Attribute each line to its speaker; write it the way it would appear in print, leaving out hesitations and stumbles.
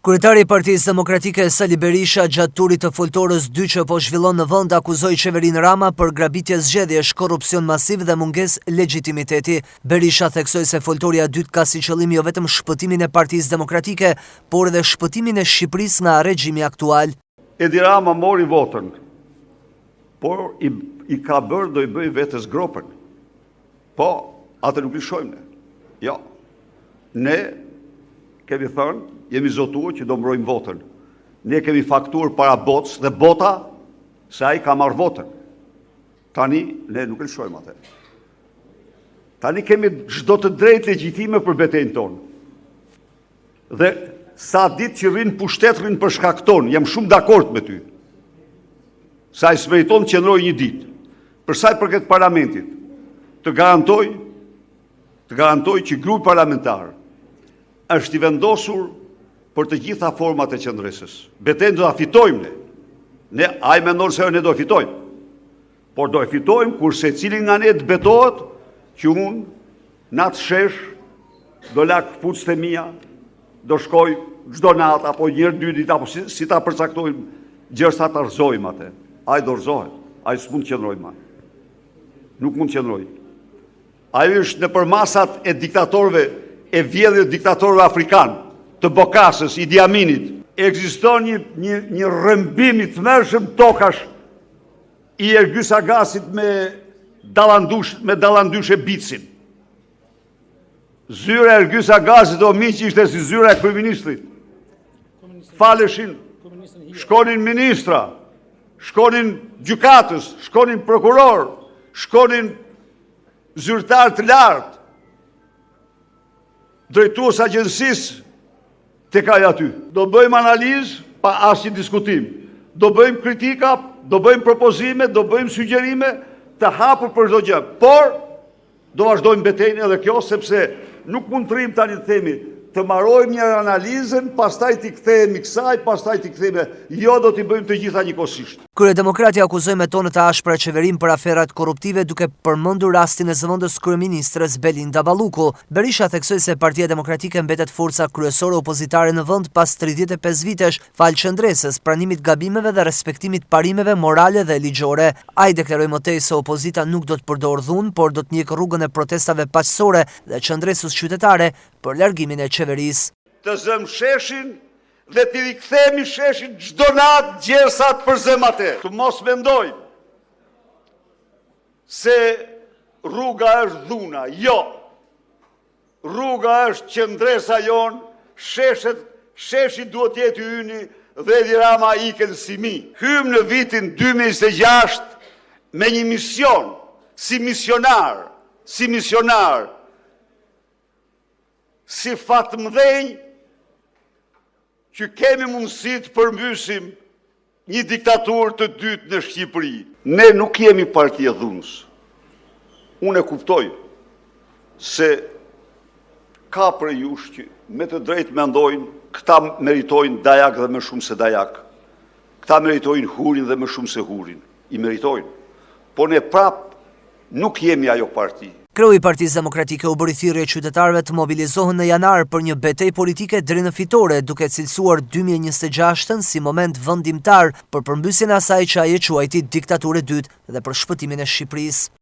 Speaker 1: Kryetari i Partisë Demokratike Sali Berisha gjatë turit të foltorës 2 që po zhvillon në vend akuzoi qeverinë Rama për grabitje zgjedhjesh, korrupsion masiv dhe mungesë legitimiteti. Berisha theksoi se foltorja e dytë ka si qëllim jo vetëm shpëtimin e Partisë Demokratike, por edhe shpëtimin e Shqipërisë nga regjimi aktual.
Speaker 2: Edi Rama mori votën, por i ka bërë do i bëj vetes gropën. Po, atë nuk lëshojmë ne. Jo. Ne kemi thënë, jemi zotuar që do mbrojmë votën. Ne kemi faktur para botës dhe bota se ai ka marrë votën. Tani, ne nuk lëshojmë atë. Tani kemi çdo të drejtë legjitime për betejën tonë. Dhe sa ditë që rrinë pushtet, rrinë për shkak tonë, jam shumë dakord me ty. Sa i smeriton të qëndroj një ditë. Për sa i përket parlamentit, të garantoj që grupi parlamentar është i vendosur për të gjitha format e qëndresës. Betejën do ta fitojmë ne. Ne ai mendon se ne do e fitojmë. Por do e fitojmë kur secili nga ne të betohet që unë natë shesh do lak këpucët e mia, do shkoj çdo natë apo një herë 2 ditë apo si ta përcaktojmë gjërsa ta rrëzojmë atë. Ai do rrëzohet. Ai s'mund të qëndrojë më. Nuk mund të qëndrojë. Ai është nëpër masat e diktatorëve, e vjedhjes diktatorëve afrikanë, të Bokasës, Idi Aminit. Ekziston një rrëmbim i tmerrshëm tokash i Ergjys Agasit me dallandush e Bicin. Zyra e Ergjys Agasit o miq ishte si zyra e kryeministrit. Faleshin, shkonin ministra, shkonin gjykatës, shkonin prokuror, shkonin zyrtar të lartë, drejtues agjencisë tek ai aty. Do bëjmë analizë pa asnjë diskutim. Do bëjmë kritika, do bëjmë propozime, do bëjmë sugjerime të hapur për çdo gjë. Por do vazhdojmë betejën edhe kjo sepse nuk mund të rrim tani të themi të marrojmë një analizën, pastaj t'i kthehemi kësaj, pastaj t'i kthehemi. Jo, do t'i bëjmë të gjitha njëkohësisht.
Speaker 1: Kryedemokrati akuzoi me tonë të ashpra qeverinë për aferat korruptive duke përmendur rastin e zëvendës kryeministres Belinda Balluku. Berisha theksoi se Partia Demokratike mbetet forca kryesore opozitare në vend pas 35 vitesh, fal qëndresës, pranimit gabimeve dhe respektimit parimeve morale dhe ligjore. Ai deklaroi mëtej se opozita nuk do të përdorë dhunë, por do të njekë rrugën e protestave paqësore dhe qëndresës qytetare për largimin e qeverisë.
Speaker 2: Të zëm sheshin dhe t'i rikthemi sheshin çdo natë gjersat për zëm atë. Të mos mendojmë se rruga është dhuna. Jo. Rruga është qendresa jon, sheshi duhet jetë yni dhe Edi Rama iken si mi. Hym në vitin 2026 me një mision, si misionar, si fatmdhenj që kemi mundësi të përmbysim një diktaturë të dytë në Shqipëri. Ne nuk jemi partia dhunës. Unë e kuptoj se ka për jush që me të drejtë mendojnë këta meritojnë dajak dhe më shumë se dajak. Këta meritojnë hurin dhe më shumë se hurin. I meritojnë. Po ne prap nuk jemi ajo parti.
Speaker 1: Kreu i Partisë Demokratike u bëri thirrje qytetarëve të mobilizohen në janar për një betejë politike deri në fitore, duke cilësuar 2026-ën si moment vendimtar për përmbysjen e asaj që ai e quajti diktaturë e dytë dhe për shpëtimin e Shqipërisë.